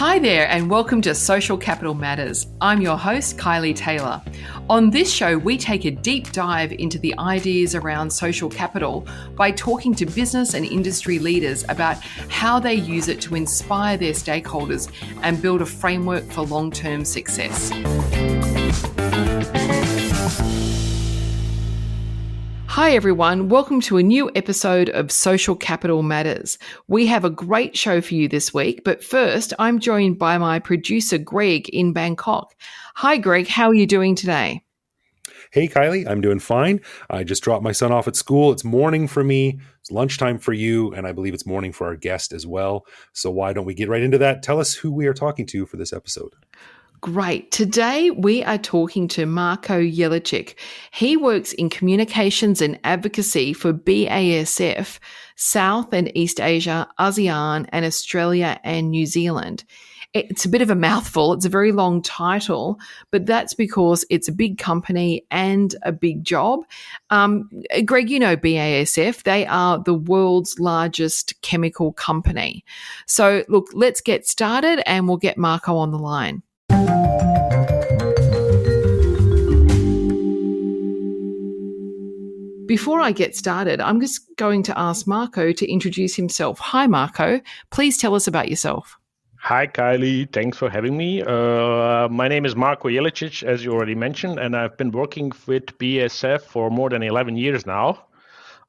Hi there, and welcome to Social Capital Matters. I'm your host, Kylie Taylor. On this show, we take a deep dive into the ideas around social capital by talking to business and industry leaders about how they use it to inspire their stakeholders and build a framework for long-term success. Hi everyone, welcome to a new episode of Social Capital Matters. We have a great show for you this week, but first I'm joined by my producer Greg in Bangkok. Hi Greg, how are you doing today? Hey Kylie, I'm doing fine. I just dropped my son off at school. It's morning for me, it's lunchtime for you, and I believe it's morning for our guest as well. So why don't we get right into that? Tell us who we are talking to for this episode. Great. Today we are talking to Marko Jelicic. He works in Communications and Advocacy for BASF, South and East Asia, ASEAN, and Australia and New Zealand. It's a bit of a mouthful. It's a very long title, but that's because it's a big company and a big job. Greg, you know BASF. They are the world's largest chemical company. So look, let's get started and we'll get Marko on the line. Before I get started, I'm just going to ask Marko to introduce himself. Hi, Marko. Please tell us about yourself. Hi, Kylie. Thanks for having me. My name is Marko Jelicic, as you already mentioned, and I've been working with BASF for more than 11 years now.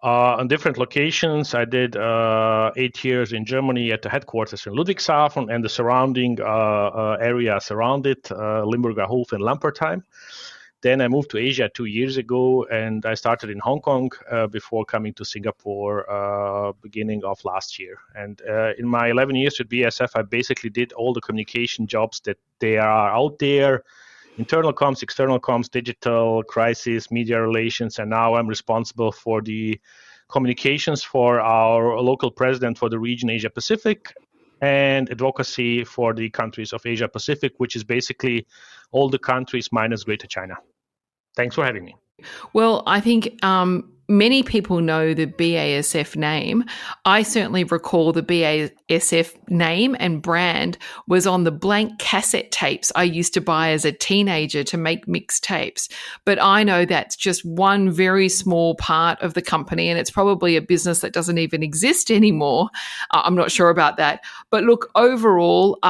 On different locations, I did 8 years in Germany at the headquarters in Ludwigshafen and the surrounding areas around it, Limburger Hof and Lampertheim. Then I moved to Asia 2 years ago, and I started in Hong Kong before coming to Singapore beginning of last year. And in my 11 years with BASF, I basically did all the communication jobs that they are out there, internal comms, external comms, digital, crisis, media relations, and now I'm responsible for the communications for our local president for the region Asia Pacific and advocacy for the countries of Asia Pacific, which is basically all the countries minus Greater China. Thanks for having me. Well, I think many people know the BASF name. I certainly recall the BASF name and brand was on the blank cassette tapes I used to buy as a teenager to make mixtapes. But I know that's just one very small part of the company, and it's probably a business that doesn't even exist anymore. I'm not sure about that. But look, overall,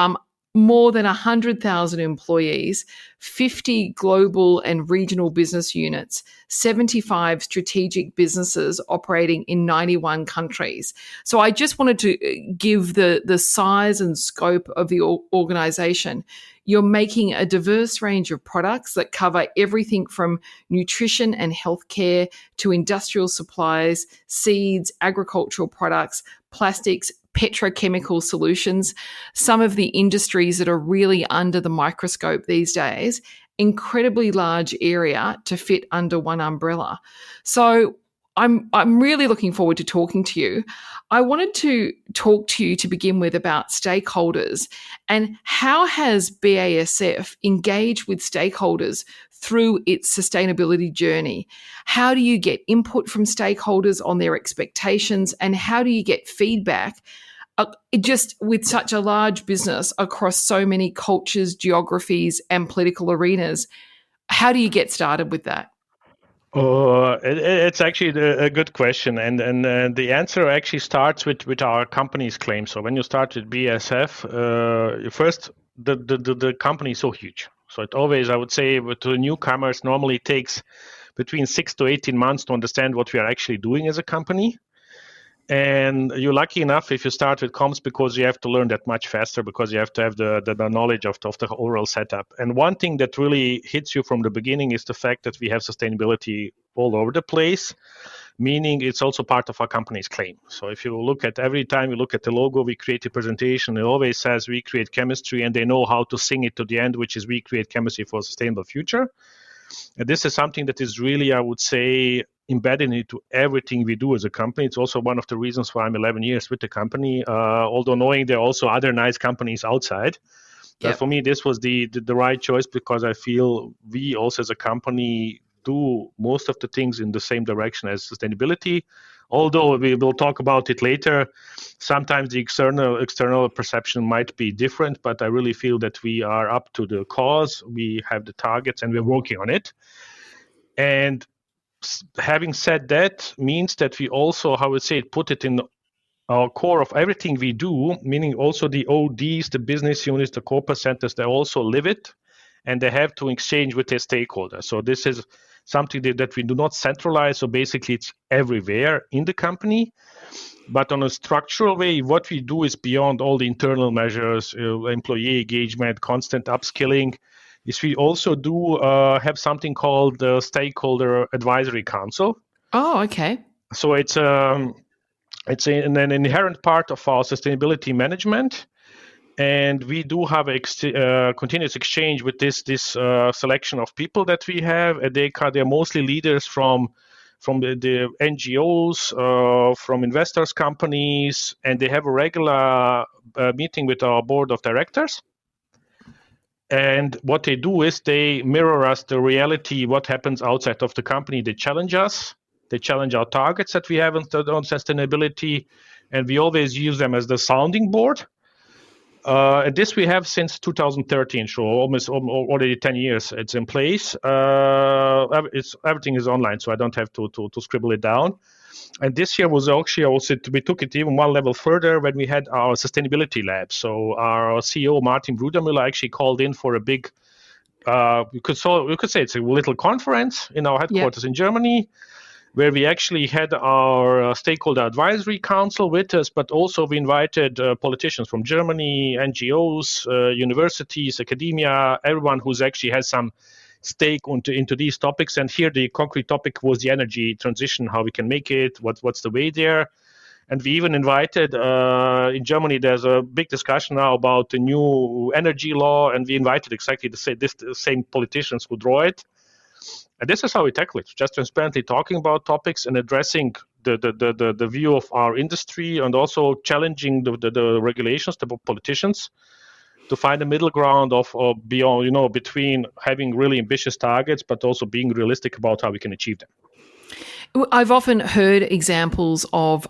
more than 100,000 employees, 50 global and regional business units, 75 strategic businesses operating in 91 countries. So I just wanted to give the size and scope of the organization. You're making a diverse range of products that cover everything from nutrition and healthcare to industrial supplies, seeds, agricultural products, plastics, petrochemical solutions, some of the industries that are really under the microscope these days, incredibly large area to fit under one umbrella. So I'm really looking forward to talking to you. I wanted to talk to you to begin with about stakeholders and how has BASF engaged with stakeholders through its sustainability journey? How do you get input from stakeholders on their expectations and how do you get feedback just with such a large business across so many cultures, geographies and political arenas? How do you get started with that? It's actually a good question, and the answer actually starts with our company's claim. So when you start with BASF, first the company is so huge. So it always, I would say, to newcomers, normally takes between 6 to 18 months to understand what we are actually doing as a company. And you're lucky enough if you start with comms because you have to learn that much faster because you have to have the knowledge of the overall setup. And one thing that really hits you from the beginning is the fact that we have sustainability all over the place, meaning it's also part of our company's claim. So if you look at every time you look at the logo, we create a presentation, it always says we create chemistry and they know how to sing it to the end, which is we create chemistry for a sustainable future. And this is something that is really, I would say, embedded into everything we do as a company. It's also one of the reasons why I'm 11 years with the company, although knowing there are also other nice companies outside. Yep. But for me, this was the right choice because I feel we also as a company do most of the things in the same direction as sustainability. although we will talk about it later, sometimes the external perception might be different, but I really feel that we are up to the cause, we have the targets, and we're working on it. And having said that means that we also, how I would say it, put it in our core of everything we do, meaning also the ODs, the business units, the corporate centers, they also live it, and they have to exchange with their stakeholders. So this is something that we do not centralize. So basically, it's everywhere in the company. But on a structural way, what we do is beyond all the internal measures, employee engagement, constant upskilling, is we also do have something called the Stakeholder Advisory Council. Oh, okay. So it's an inherent part of our sustainability management. And we do have a continuous exchange with this selection of people that we have. And they're mostly leaders from the NGOs, from investors companies, and they have a regular meeting with our board of directors. And what they do is they mirror us the reality, what happens outside of the company. They challenge us. They challenge our targets that we have on sustainability, and we always use them as the sounding board. And this we have since 2013, so almost already 10 years it's in place. Everything is online, so I don't have to scribble it down. And this year was actually also, we took it even one level further when we had our sustainability lab. So our CEO, Martin Brudermüller, actually called in for a big, we could say it's a little conference in our headquarters in Germany, where we actually had our stakeholder advisory council with us, but also we invited politicians from Germany, NGOs, universities, academia, everyone who's actually has some stake into these topics. And here the concrete topic was the energy transition, how we can make it, what's the way there. And we even invited, in Germany, there's a big discussion now about the new energy law, and we invited exactly the same politicians who draw it. And this is how we tackle it, just transparently talking about topics and addressing the view of our industry, and also challenging the regulations, the politicians, to find a middle ground of beyond, between having really ambitious targets, but also being realistic about how we can achieve them. I've often heard examples of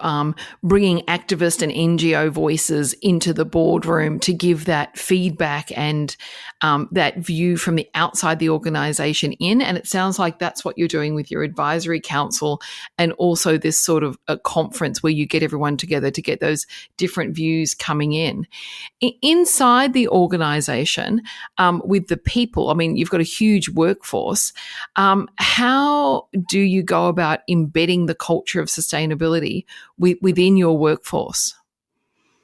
bringing activist and NGO voices into the boardroom to give that feedback and that view from the outside the organisation in. And it sounds like that's what you're doing with your advisory council, and also this sort of a conference where you get everyone together to get those different views coming in. Inside the organisation, with the people, I mean, you've got a huge workforce. How do you go about embedding the culture of sustainability within your workforce?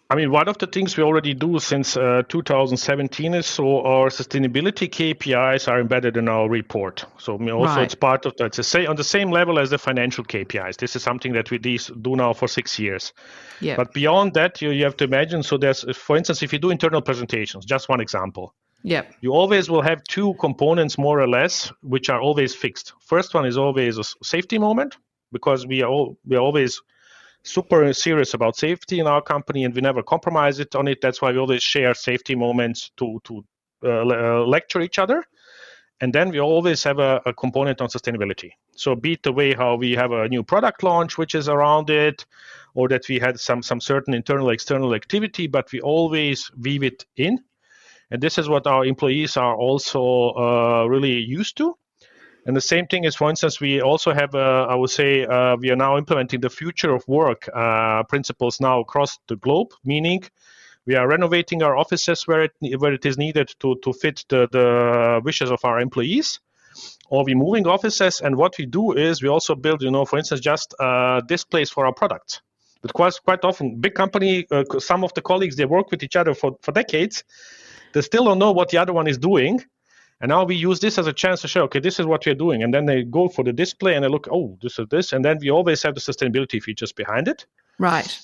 I mean, one of the things we already do since 2017 is so our sustainability KPIs are embedded in our report. So also it's part of that. It's on the same level as the financial KPIs. This is something that we do now for 6 years. Yeah. But beyond that, you have to imagine, so there's, for instance, if you do internal presentations, just one example. Yep. You always will have two components, more or less, which are always fixed. First one is always a safety moment, because we are always super serious about safety in our company, and we never compromise it on it. That's why we always share safety moments to lecture each other. And then we always have a component on sustainability. So be it the way how we have a new product launch, which is around it, or that we had some certain internal, external activity, but we always weave it in. And this is what our employees are also really used to. And the same thing is, for instance, we also have, I would say, we are now implementing the future of work principles now across the globe, meaning we are renovating our offices where it is needed to fit the wishes of our employees, or we're moving offices. And what we do is we also build, for instance, just displays for our products. But quite often, big company, some of the colleagues, they work with each other for decades. They still don't know what the other one is doing. And now we use this as a chance to show, okay, this is what we're doing. And then they go for the display and they look, oh, this is this. And then we always have the sustainability features behind it. Right.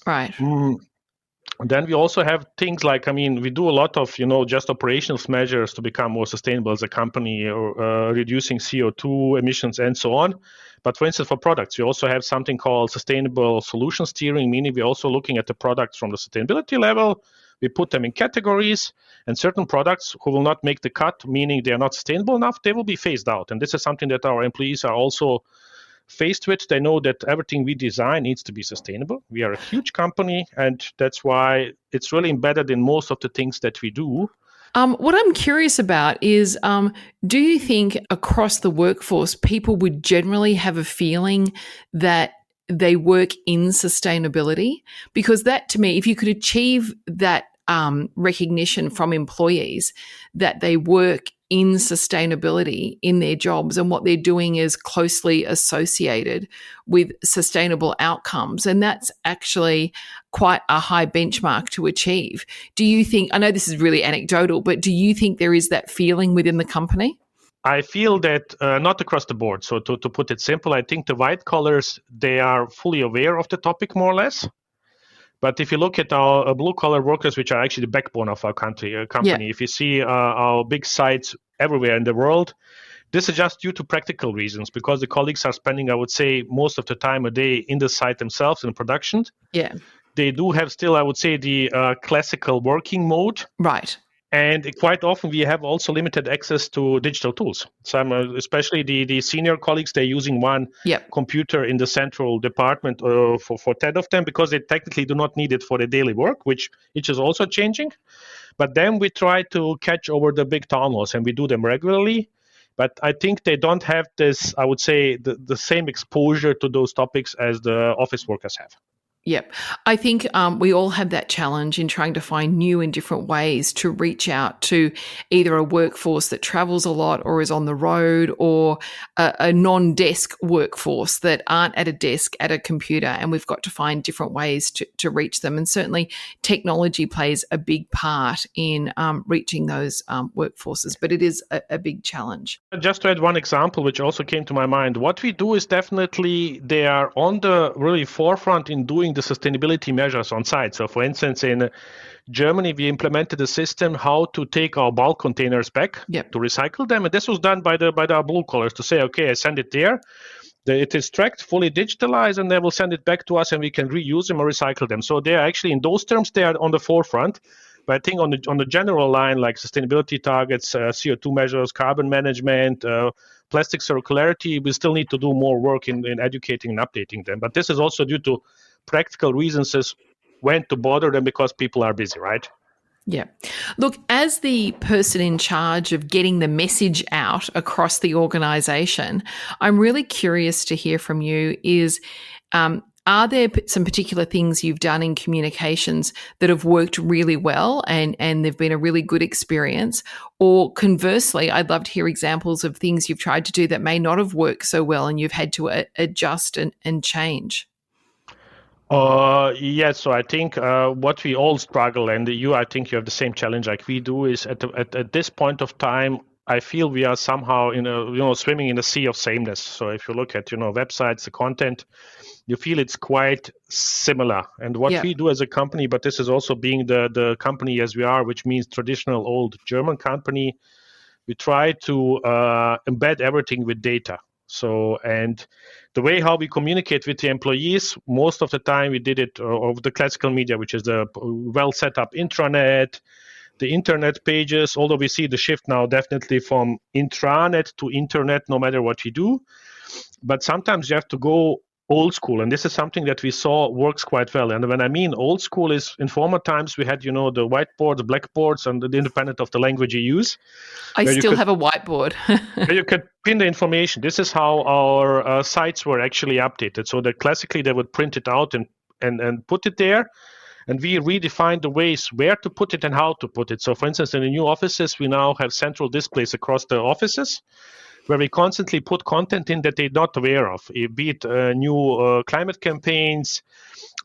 Then we also have things like, we do a lot of, just operational measures to become more sustainable as a company, or reducing CO2 emissions and so on. But for instance, for products, we also have something called sustainable solution steering, meaning we're also looking at the products from the sustainability level. We put them in categories, and certain products who will not make the cut, meaning they are not sustainable enough, they will be phased out. And this is something that our employees are also faced with. They know that everything we design needs to be sustainable. We are a huge company, and that's why it's really embedded in most of the things that we do. What I'm curious about is, do you think across the workforce, people would generally have a feeling that they work in sustainability? Because that, to me, if you could achieve that recognition from employees that they work in sustainability in their jobs and what they're doing is closely associated with sustainable outcomes. And that's actually quite a high benchmark to achieve. Do you think, I know this is really anecdotal, but do you think there is that feeling within the company? I feel that not across the board. So to put it simple, I think the white collars, they are fully aware of the topic more or less. But if you look at our blue-collar workers, which are actually the backbone of our company, if you see our big sites everywhere in the world, this is just due to practical reasons, because the colleagues are spending, I would say, most of the time a day in the site themselves in production. Yeah. They do have still, I would say, the classical working mode. Right. And quite often we have also limited access to digital tools. Some, especially the senior colleagues, they're using one computer in the central department for 10 of them, because they technically do not need it for their daily work, which is also changing. But then we try to catch over the big town halls, and we do them regularly. But I think they don't have this, I would say, the same exposure to those topics as the office workers have. Yep. I think we all have that challenge in trying to find new and different ways to reach out to either a workforce that travels a lot or is on the road, or a non-desk workforce that aren't at a desk at a computer, and we've got to find different ways to reach them. And certainly technology plays a big part in reaching those workforces, but it is a big challenge. Just to add one example, which also came to my mind, what we do is definitely they are on the really forefront in doing the sustainability measures on site. So for instance, in Germany, we implemented a system how to take our bulk containers back to recycle them. And this was done by our blue collars to say, okay, I send it there. It is tracked, fully digitalized, and they will send it back to us and we can reuse them or recycle them. So they're actually, in those terms, they are on the forefront. But I think on the general line, like sustainability targets, CO2 measures, carbon management, plastic circularity, we still need to do more work in educating and updating them. But this is also due to practical reasons as when to bother them, because people are busy, right? Yeah. Look, as the person in charge of getting the message out across the organisation, I'm really curious to hear from you is, are there some particular things you've done in communications that have worked really well and they've been a really good experience? Or conversely, I'd love to hear examples of things you've tried to do that may not have worked so well and you've had to adjust and change. Yes, so I think what we all struggle, and I think you have the same challenge like we do, is at this point of time, I feel we are somehow swimming in a sea of sameness. So if you look at websites, the content, you feel it's quite similar. And what we do as a company, but this is also being the company as we are, which means traditional old German company, we try to embed everything with data. So, and the way how we communicate with the employees, most of the time we did it over the classical media, which is the well set up intranet, the internet pages, although we see the shift now definitely from intranet to internet, no matter what you do. But sometimes you have to go old school, and this is something that we saw works quite well. And when I mean old school is, in former times we had the whiteboards, blackboards, and independent of the language you use. I still have a whiteboard. Where you could pin the information. This is how our sites were actually updated. So that classically they would print it out and put it there. And we redefined the ways where to put it and how to put it. So for instance, in the new offices, we now have central displays across the offices, where we constantly put content in that they're not aware of, be it new climate campaigns,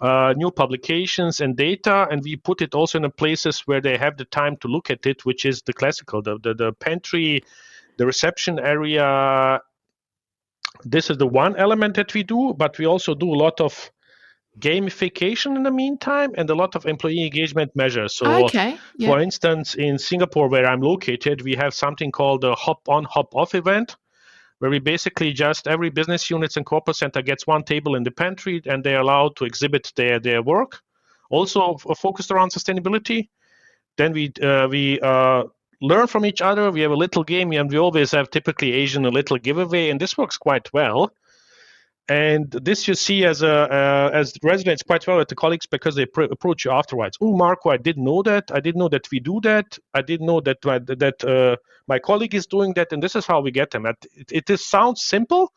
new publications and data, and we put it also in the places where they have the time to look at it, which is the classical, the pantry, the reception area. This is the one element that we do, but we also do a lot of gamification in the meantime and a lot of employee engagement measures. So for instance, in Singapore, where I'm located, we have something called the hop on, hop off event, where we basically just every business units and corporate center gets one table in the pantry and they're allowed to exhibit their work, also focused around sustainability. Then we learn from each other. We have a little game, and we always have typically Asian a little giveaway, and this works quite well. And this you see as resonates quite well with the colleagues because they approach you afterwards. Oh, Marko, I didn't know that. I didn't know that we do that. I didn't know that my colleague is doing that. And this is how we get them. It sounds simple,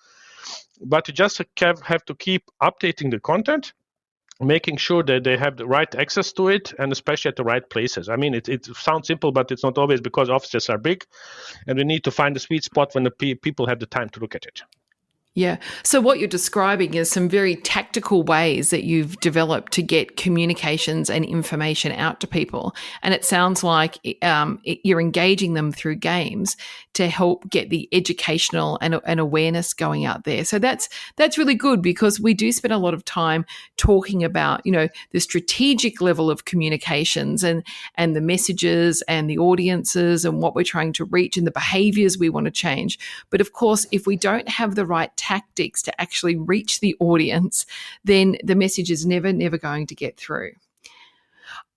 but you just have to keep updating the content, making sure that they have the right access to it, and especially at the right places. I mean, it sounds simple, but it's not always, because offices are big, and we need to find the sweet spot when the people have the time to look at it. Yeah. So what you're describing is some very tactical ways that you've developed to get communications and information out to people. And it sounds like you're engaging them through games to help get the educational and awareness going out there. So that's really good, because we do spend a lot of time talking about, the strategic level of communications and the messages and the audiences and what we're trying to reach and the behaviors we want to change. But of course, if we don't have the right tactics to actually reach the audience, then the message is never going to get through.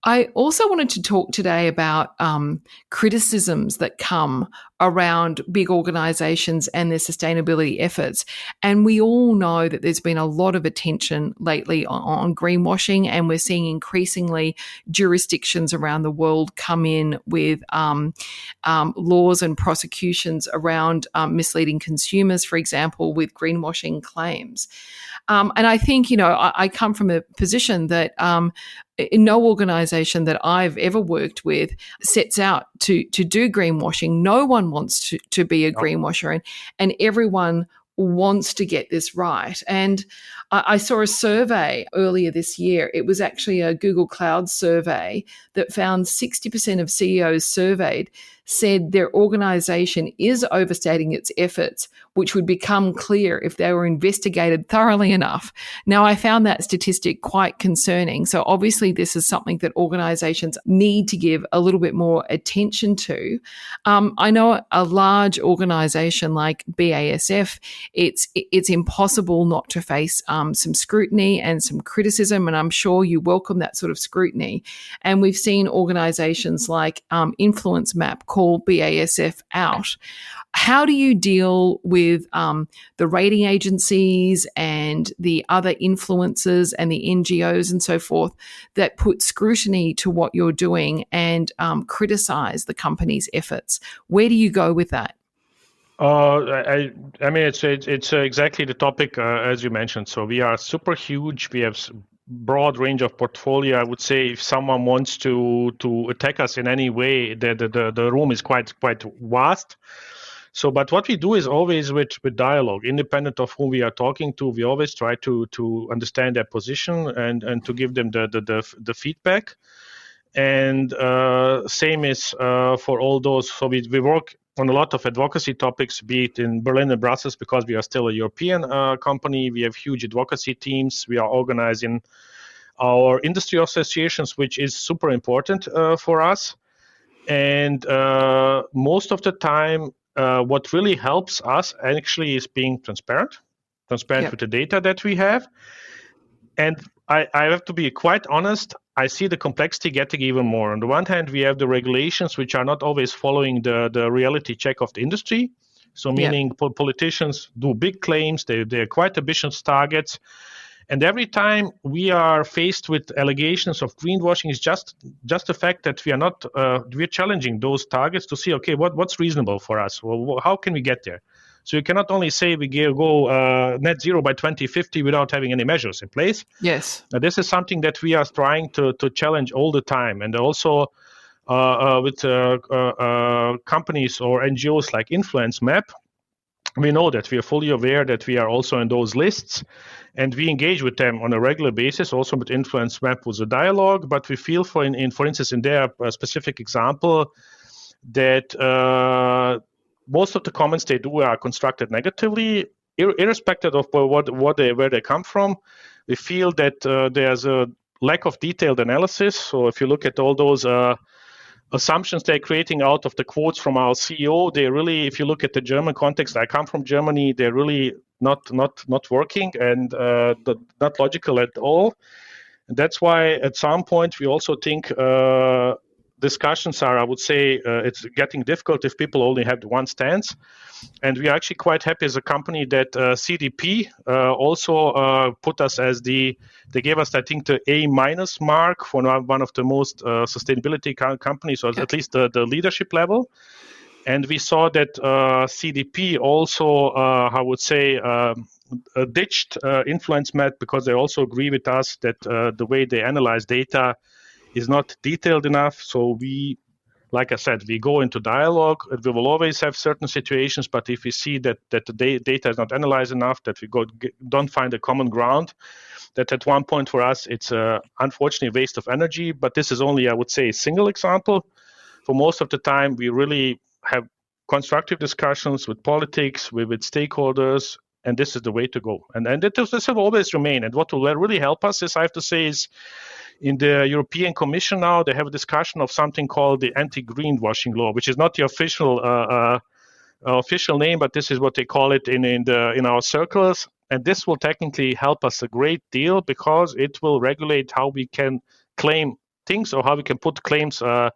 I also wanted to talk today about criticisms that come around big organizations and their sustainability efforts. And we all know that there's been a lot of attention lately on greenwashing, and we're seeing increasingly jurisdictions around the world come in with laws and prosecutions around misleading consumers, for example, with greenwashing claims. And I think, I come from a position that no organization that I've ever worked with sets out to do greenwashing. No one wants to be a greenwasher, and everyone wants to get this right. And I saw a survey earlier this year. It was actually a Google Cloud survey that found 60% of CEOs surveyed said their organization is overstating its efforts, which would become clear if they were investigated thoroughly enough. Now, I found that statistic quite concerning. So obviously this is something that organizations need to give a little bit more attention to. I know a large organization like BASF, it's impossible not to face some scrutiny and some criticism, and I'm sure you welcome that sort of scrutiny. And we've seen organizations like Influence Map call BASF out. How do you deal with the rating agencies and the other influencers and the NGOs and so forth that put scrutiny to what you're doing and criticize the company's efforts? Where do you go with that? I mean, it's exactly the topic as you mentioned. So we are super huge. We have broad range of portfolio. I would say if someone wants to attack us in any way, the room is quite vast. So, but what we do is always with dialogue, independent of who we are talking to. We always try to understand their position and to give them the feedback. And same is for all those. So we work on a lot of advocacy topics, be it in Berlin and Brussels, because we are still a European company. We have huge advocacy teams. We are organizing our industry associations, which is super important for us. And most of the time, what really helps us actually is being transparent yep. with the data that we have. And I have to be quite honest, I see the complexity getting even more. On the one hand, we have the regulations which are not always following the reality check of the industry. So meaning politicians do big claims, they're quite ambitious targets. And every time we are faced with allegations of greenwashing, is just the fact that we are not we're challenging those targets to see, okay, what's reasonable for us? Well, how can we get there? So you cannot only say we go net zero by 2050 without having any measures in place. Yes. Now, this is something that we are trying to challenge all the time. And also with companies or NGOs like Influence Map, we know that we are fully aware that we are also in those lists, and we engage with them on a regular basis. Also with Influence Map was a dialogue, but we feel, for instance, in their specific example, that most of the comments they do are constructed negatively, irrespective of where they come from. We feel that there's a lack of detailed analysis. So if you look at all those assumptions they're creating out of the quotes from our CEO, they really, if you look at the German context, I come from Germany, they're really not working and not logical at all. And that's why at some point we also think discussions are, I would say, it's getting difficult if people only have the one stance. And we are actually quite happy as a company that CDP also put us as they gave us, I think, the A- mark for one of the most sustainability companies, or at least the leadership level. And we saw that CDP also, I would say, ditched Influence Map, because they also agree with us that the way they analyze data is not detailed enough. So we, like I said, we go into dialogue. We will always have certain situations, but if we see that the data is not analyzed enough, that we don't find a common ground, that at one point for us, it's unfortunately a waste of energy. But this is only, I would say, a single example. For most of the time, we really have constructive discussions with politics, with stakeholders, and this is the way to go. And this will always remain. And what will really help us is, I have to say, is in the European Commission now, they have a discussion of something called the anti-greenwashing law, which is not the official name, but this is what they call it in our circles. And this will technically help us a great deal, because it will regulate how we can claim things, or how we can put claims on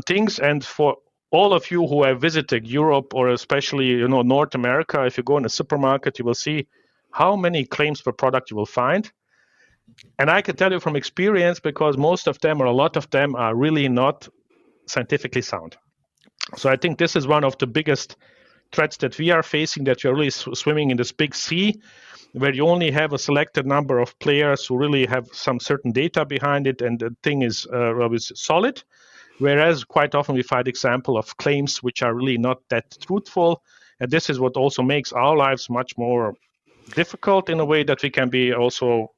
things. And for all of you who have visited Europe, or especially North America, if you go in a supermarket, you will see how many claims per product you will find. And I can tell you from experience, because most of them, or a lot of them, are really not scientifically sound. So I think this is one of the biggest threats that we are facing, that you're really swimming in this big sea, where you only have a selected number of players who really have some certain data behind it, and the thing is solid. Whereas quite often we find example of claims which are really not that truthful. And this is what also makes our lives much more difficult, in a way that we can be also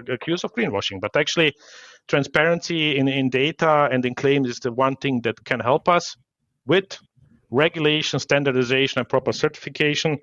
accused of greenwashing. But actually, transparency in data and in claims is the one thing that can help us with regulation, standardization, and proper certification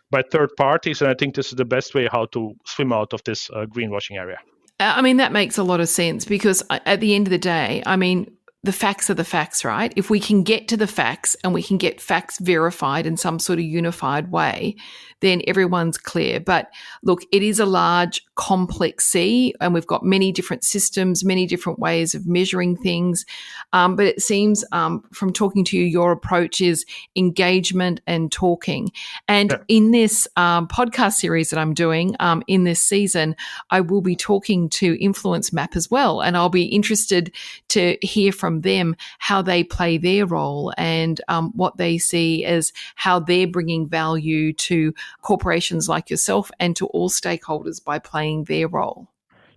by third parties. And I think this is the best way how to swim out of this greenwashing area. I mean, that makes a lot of sense, because at the end of the day, I mean, the facts are the facts, right? If we can get to the facts, and we can get facts verified in some sort of unified way, then everyone's clear. But look, it is a large, complex sea, and we've got many different systems, many different ways of measuring things. But it seems from talking to you, your approach is engagement and talking. And in this podcast series that I'm doing in this season, I will be talking to Influence Map as well. And I'll be interested to hear from them how they play their role, and what they see as how they're bringing value to corporations like yourself and to all stakeholders by playing their role.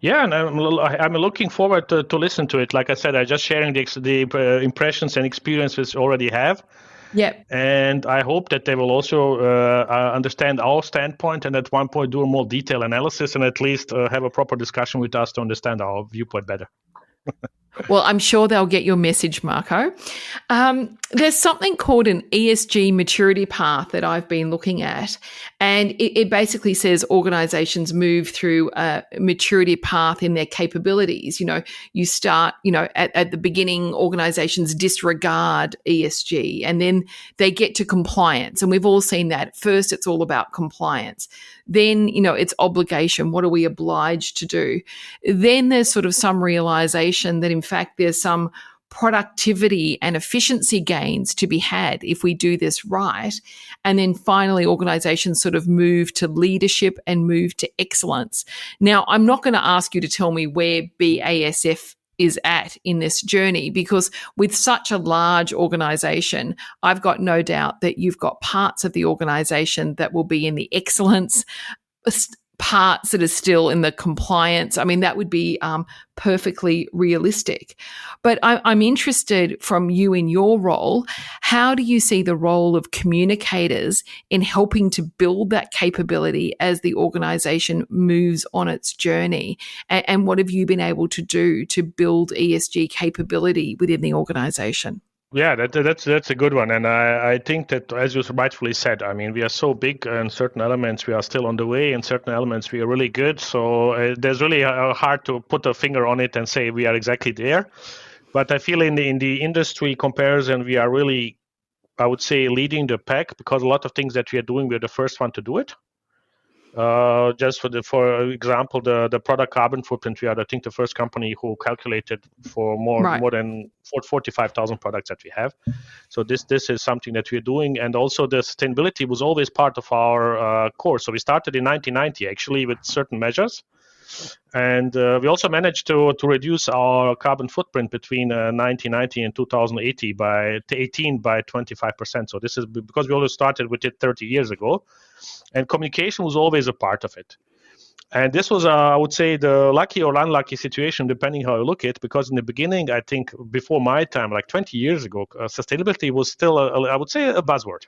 Yeah, and I'm looking forward to listen to it. Like I said, I'm just sharing the impressions and experiences we already have. Yep. And I hope that they will also understand our standpoint, and at one point do a more detailed analysis, and at least have a proper discussion with us to understand our viewpoint better. Well, I'm sure they'll get your message, Marko. There's something called an ESG maturity path that I've been looking at, and it basically says organizations move through a maturity path in their capabilities. You start, at the beginning, organizations disregard ESG, and then they get to compliance. And we've all seen that. First, it's all about compliance. Then, it's obligation. What are we obliged to do? Then there's sort of some realization that, in fact, there's some productivity and efficiency gains to be had if we do this right. And then finally, organizations sort of move to leadership and move to excellence. Now, I'm not going to ask you to tell me where BASF is at in this journey, because with such a large organization, I've got no doubt that you've got parts of the organization that will be in the excellence, parts that are still in the compliance. I mean, that would be perfectly realistic. But I'm interested from you in your role, how do you see the role of communicators in helping to build that capability as the organization moves on its journey? And what have you been able to do to build ESG capability within the organization? Yeah, that's a good one. And I think that, as you rightfully said, I mean, we are so big, in certain elements we are still on the way, in certain elements we are really good. So there's really hard to put a finger on it and say we are exactly there. But I feel in the industry comparison, we are really, I would say, leading the pack, because a lot of things that we are doing, we're the first one to do it. Just for example, the product carbon footprint, we are, I think, the first company who calculated for more than 45,000 products that we have. So this is something that we're doing, and also the sustainability was always part of our core. So we started in 1990 actually with certain measures, and we also managed to reduce our carbon footprint between 1990 and 2018 by 25%. So this is because we always started with it 30 years ago, and communication was always a part of it. And this was, I would say, the lucky or unlucky situation, depending how you look at it, because in the beginning, I think before my time, like 20 years ago, sustainability was still, I would say, a buzzword.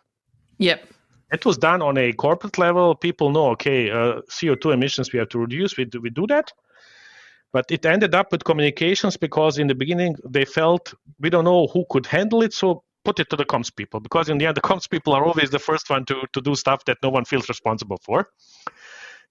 Yep. It was done on a corporate level. People know, okay, CO2 emissions we have to reduce. We do that. But it ended up with communications because in the beginning, they felt we don't know who could handle it. So put it to the comms people, because in the end, the comms people are always the first one to do stuff that no one feels responsible for.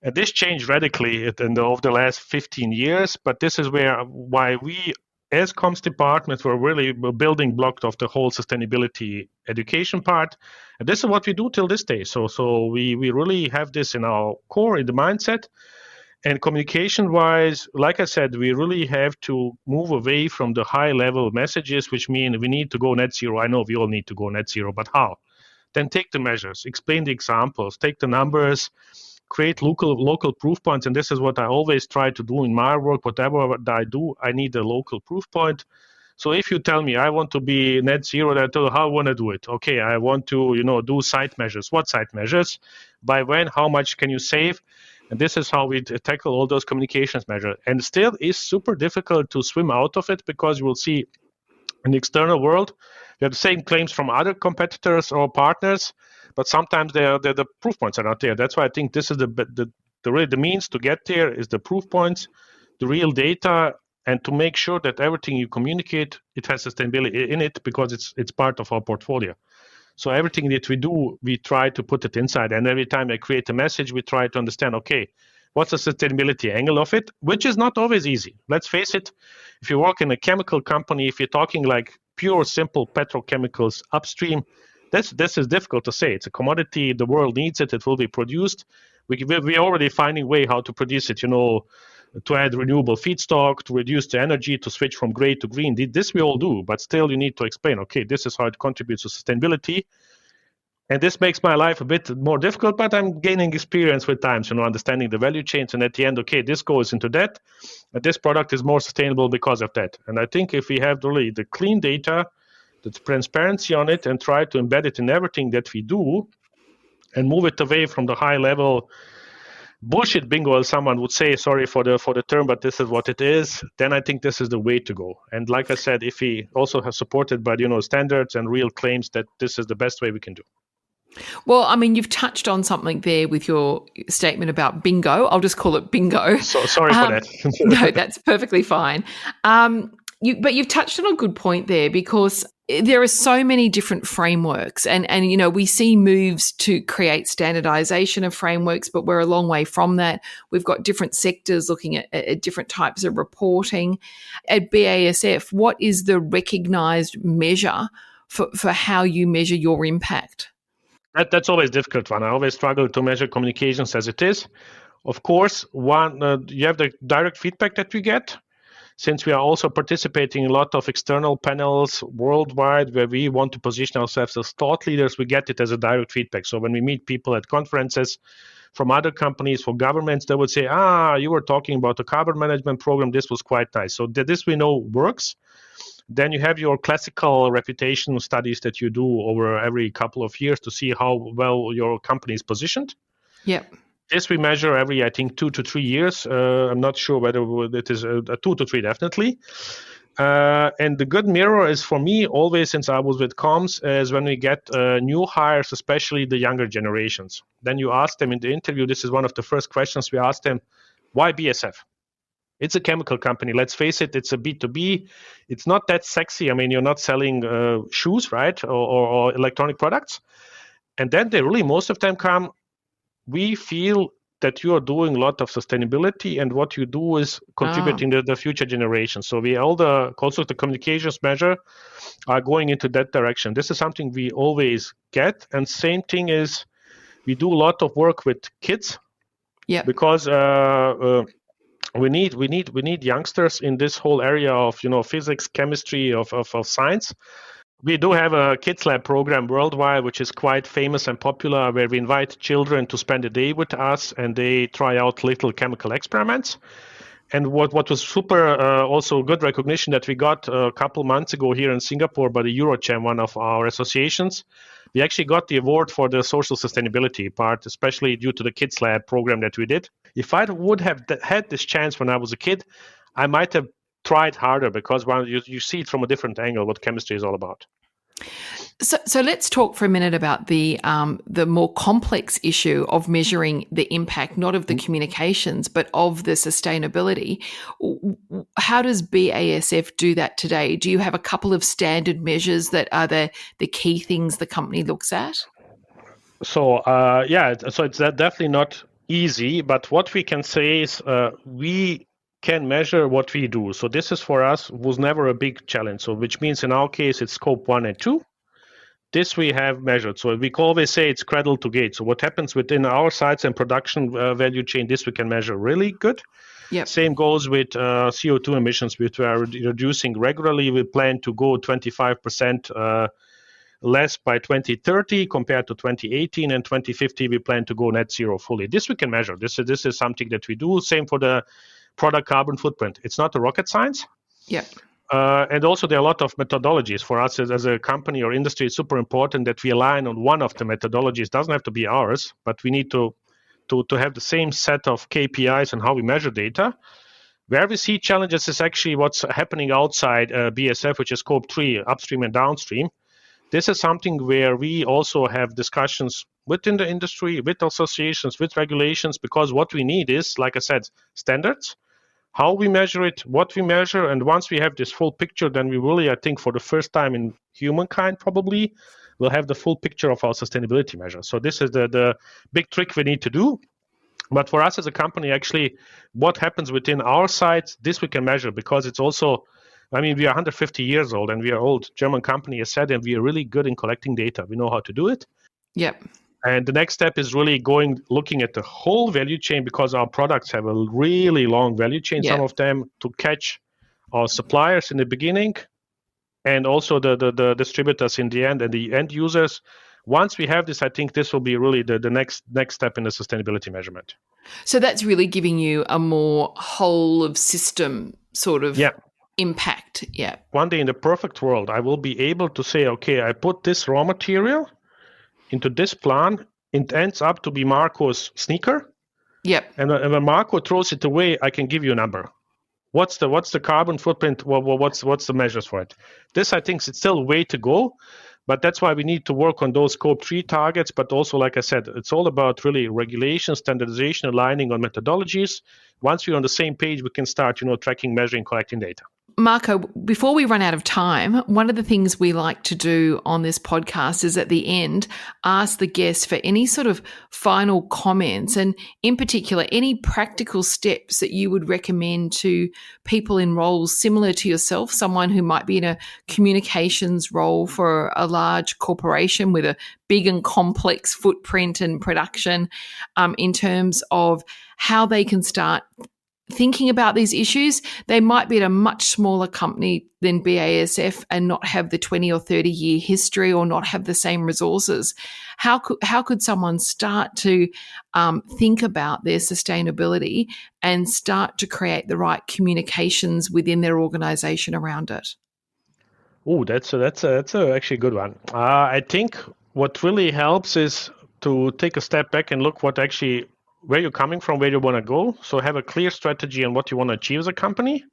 And this changed radically over the last 15 years. But this is why we, as comms departments, were really a building block of the whole sustainability education part. And this is what we do till this day. So we really have this in our core, in the mindset. And communication-wise, like I said, we really have to move away from the high-level messages, which mean we need to go net zero. I know we all need to go net zero, but how? Then take the measures, explain the examples, take the numbers, create local proof points. And this is what I always try to do in my work. Whatever I do, I need a local proof point. So if you tell me I want to be net zero, I tell you how I want to do it. Okay, I want to do site measures. What site measures? By when? How much can you save? And this is how we tackle all those communications measures. And still is super difficult to swim out of it, because you will see in the external world, we have the same claims from other competitors or partners, but sometimes the proof points are not there. That's why I think this is the means to get there is the proof points, the real data, and to make sure that everything you communicate, it has sustainability in it, because it's part of our portfolio. So everything that we do, we try to put it inside. And every time I create a message, we try to understand, okay, what's the sustainability angle of it, which is not always easy. Let's face it, if you work in a chemical company, if you're talking like pure, simple petrochemicals upstream, this is difficult to say. It's a commodity. The world needs it. It will be produced. We're already finding a way how to produce it, to add renewable feedstock, to reduce the energy, to switch from gray to green. This we all do, but still you need to explain, okay, this is how it contributes to sustainability. And this makes my life a bit more difficult, but I'm gaining experience with time, understanding the value chains. And at the end, okay, this goes into that, and this product is more sustainable because of that. And I think if we have really the clean data, the transparency on it, and try to embed it in everything that we do, and move it away from the high level bullshit bingo, as someone would say, sorry for the term, but this is what it is, then I think this is the way to go. And like I said, if we also have supported by standards and real claims, that this is the best way we can do. Well, I mean, you've touched on something there with your statement about bingo. I'll just call it bingo. So sorry for that. No, that's perfectly fine. But you've touched on a good point there, because there are so many different frameworks, and we see moves to create standardization of frameworks, but we're a long way from that. We've got different sectors looking at different types of reporting. At BASF, what is the recognized measure for how you measure your impact? That's always a difficult one. I always struggle to measure communications as it is. Of course, you have the direct feedback that we get. Since we are also participating in a lot of external panels worldwide where we want to position ourselves as thought leaders, we get it as a direct feedback. So when we meet people at conferences from other companies, for governments, they would say, you were talking about the carbon management program. This was quite nice. So this we know works. Then you have your classical reputation studies that you do over every couple of years to see how well your company is positioned. Yep. This we measure every, I think, 2 to 3 years. I'm not sure whether it is a 2 to 3, definitely. And the good mirror is, for me, always since I was with comms, is when we get new hires, especially the younger generations. Then you ask them in the interview, this is one of the first questions we ask them, why BASF? It's a chemical company. Let's face it, it's a B2B. It's not that sexy. I mean, you're not selling shoes, right, or electronic products. And then they really, most of them come, we feel that you are doing a lot of sustainability, and what you do is contributing to the future generations. So also the communications measure are going into that direction. This is something we always get. And same thing is, we do a lot of work with kids. Yeah. Because we need youngsters in this whole area of physics, chemistry, of science. We do have a kids lab program worldwide, which is quite famous and popular, where we invite children to spend a day with us and they try out little chemical experiments. And what was super also good recognition that we got a couple months ago here in Singapore by the Eurochem, one of our associations. We actually got the award for the social sustainability part, especially due to the Kids Lab program that we did. If I would have had this chance when I was a kid, I might have tried harder, because you see it from a different angle what chemistry is all about. So let's talk for a minute about the more complex issue of measuring the impact, not of the communications, but of the sustainability. How does BASF do that today? Do you have a couple of standard measures that are the key things the company looks at? So so it's definitely not easy, but what we can say is we can measure what we do. So this is for us was never a big challenge. So which means in our case it's scope 1 and 2. This we have measured. So we always say it's cradle to gate. So what happens within our sites and production value chain, this we can measure really good. Yep. Same goes with CO2 emissions, which we are reducing regularly. We plan to go 25% less by 2030 compared to 2018, and 2050 we plan to go net zero fully. This we can measure. This is something that we do. Same for the product carbon footprint. It's not a rocket science. Yeah. And also there are a lot of methodologies for us as a company or industry. It's super important that we align on one of the methodologies. It doesn't have to be ours, but we need to have the same set of KPIs and how we measure data. Where we see challenges is actually what's happening outside BASF, which is scope 3, upstream and downstream. This is something where we also have discussions within the industry, with associations, with regulations, because what we need is, like I said, standards, how we measure it, what we measure, and once we have this full picture, then we really, I think, for the first time in humankind probably, will have the full picture of our sustainability measures. So this is the big trick we need to do. But for us as a company, actually, what happens within our sites, this we can measure, because it's also, I mean, we are 150 years old and we are an old German company, as said, and we are really good in collecting data. We know how to do it. Yep. And the next step is really looking at the whole value chain, because our products have a really long value chain, some of them, to catch our suppliers in the beginning and also the distributors in the end and the end users. Once we have this, I think this will be really the next step in the sustainability measurement. So that's really giving you a more whole of system sort of impact. Yeah. One day in the perfect world, I will be able to say, okay, I put this raw material into this plant, it ends up to be Marko's sneaker. Yep. And when Marko throws it away, I can give you a number. What's the carbon footprint? What's the measures for it? This, I think, is still a way to go, but that's why we need to work on those scope 3 targets. But also, like I said, it's all about really regulation, standardization, aligning on methodologies. Once we're on the same page, we can start, tracking, measuring, collecting data. Marko, before we run out of time, one of the things we like to do on this podcast is at the end, ask the guests for any sort of final comments and in particular, any practical steps that you would recommend to people in roles similar to yourself, someone who might be in a communications role for a large corporation with a big and complex footprint and production, in terms of how they can start thinking about these issues. They might be at a much smaller company than BASF and not have the 20 or 30 year history or not have the same resources. How could someone start to think about their sustainability and start to create the right communications within their organization around it? Oh, that's actually a good one. I think what really helps is to take a step back and look where you're coming from, where you want to go. So have a clear strategy on what you want to achieve as a company.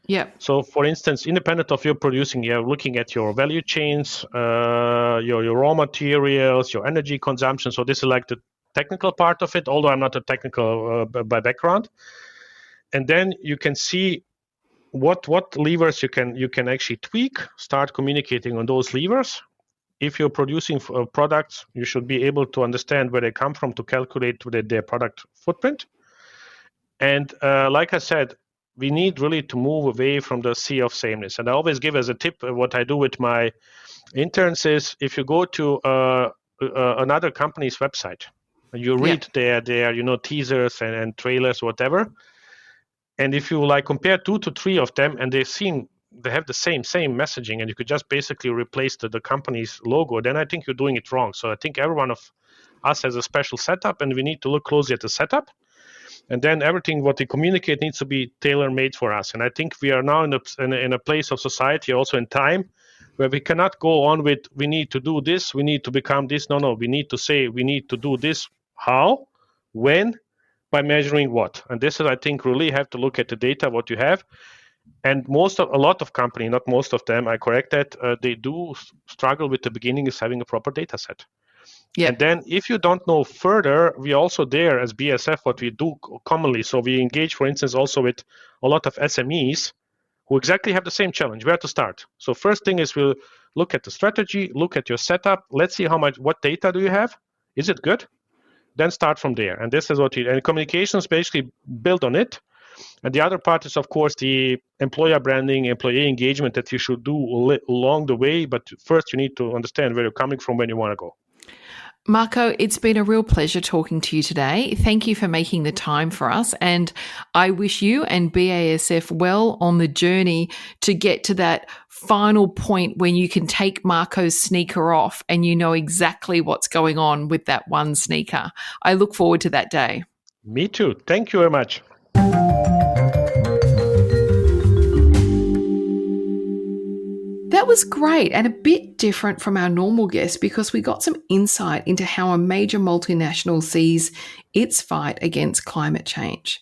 Yeah. So for instance, independent of your producing, you're looking at your value chains, your raw materials, your energy consumption. So this is like the technical part of it, although I'm not a technical by background. And then you can see what levers you can actually tweak, start communicating on those levers. If you're producing products, you should be able to understand where they come from to calculate their product footprint. And like I said, we need really to move away from the sea of sameness. And I always give as a tip, what I do with my interns is, if you go to another company's website, And you read their teasers and trailers, whatever. And if you compare 2 to 3 of them, and they have the same messaging, and you could just basically replace the company's logo, then I think you're doing it wrong. So I think every one of us has a special setup, and we need to look closely at the setup. And then everything what we communicate needs to be tailor-made for us. And I think we are now in a place of society, also in time, where we cannot go on with, we need to do this, we need to become this. No, we need to say, we need to do this. How? When? By measuring what? And this is, I think, really have to look at the data, what you have. And a lot of companies, not most of them, I correct that, they do struggle with the beginning is having a proper data set. Yeah. And then if you don't know further, we also there as BASF, what we do commonly. So we engage, for instance, also with a lot of SMEs who exactly have the same challenge, where to start. So first thing is we'll look at the strategy, look at your setup. Let's see what data do you have? Is it good? Then start from there. And this is and communications basically build on it. And the other part is, of course, the employer branding, employee engagement that you should do along the way. But first, you need to understand where you're coming from when you want to go. Marko, it's been a real pleasure talking to you today. Thank you for making the time for us. And I wish you and BASF well on the journey to get to that final point when you can take Marko's sneaker off and you know exactly what's going on with that one sneaker. I look forward to that day. Me too. Thank you very much. That was great and a bit different from our normal guest because we got some insight into how a major multinational sees its fight against climate change.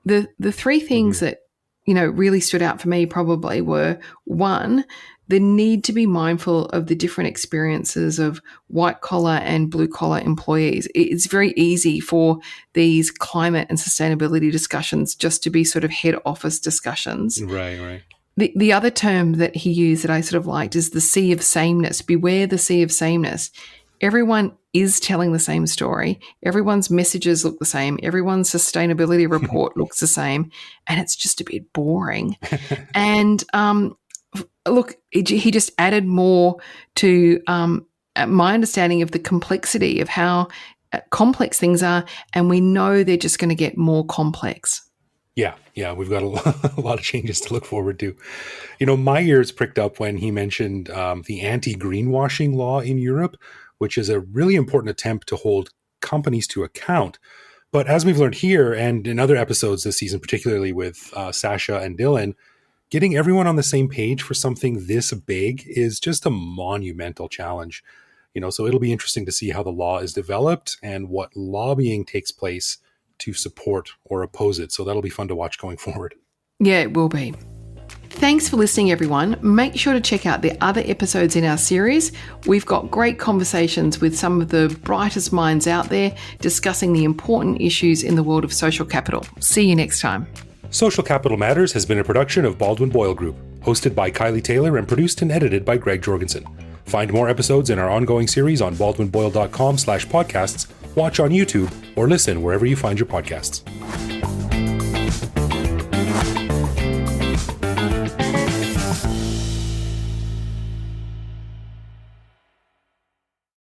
The three things that, really stood out for me probably were, one, the need to be mindful of the different experiences of white-collar and blue-collar employees. It's very easy for these climate and sustainability discussions just to be sort of head office discussions. Right. The other term that he used that I sort of liked is the sea of sameness. Beware the sea of sameness. Everyone is telling the same story. Everyone's messages look the same. Everyone's sustainability report looks the same. And it's just a bit boring. And look, he just added more to my understanding of the complexity of how complex things are. And we know they're just going to get more complex. Yeah, we've got a lot of changes to look forward to. My ears pricked up when he mentioned the anti-greenwashing law in Europe, which is a really important attempt to hold companies to account. But as we've learned here and in other episodes this season, particularly with Sasha and Dylan, getting everyone on the same page for something this big is just a monumental challenge. So it'll be interesting to see how the law is developed and what lobbying takes place to support or oppose it. So that'll be fun to watch going forward. Yeah, it will be. Thanks for listening, everyone. Make sure to check out the other episodes in our series. We've got great conversations with some of the brightest minds out there discussing the important issues in the world of social capital. See you next time. Social Capital Matters has been a production of Baldwin Boyle Group, hosted by Kylie Taylor and produced and edited by Greg Jorgensen. Find more episodes in our ongoing series on baldwinboyle.com/podcasts, watch on YouTube, or listen wherever you find your podcasts.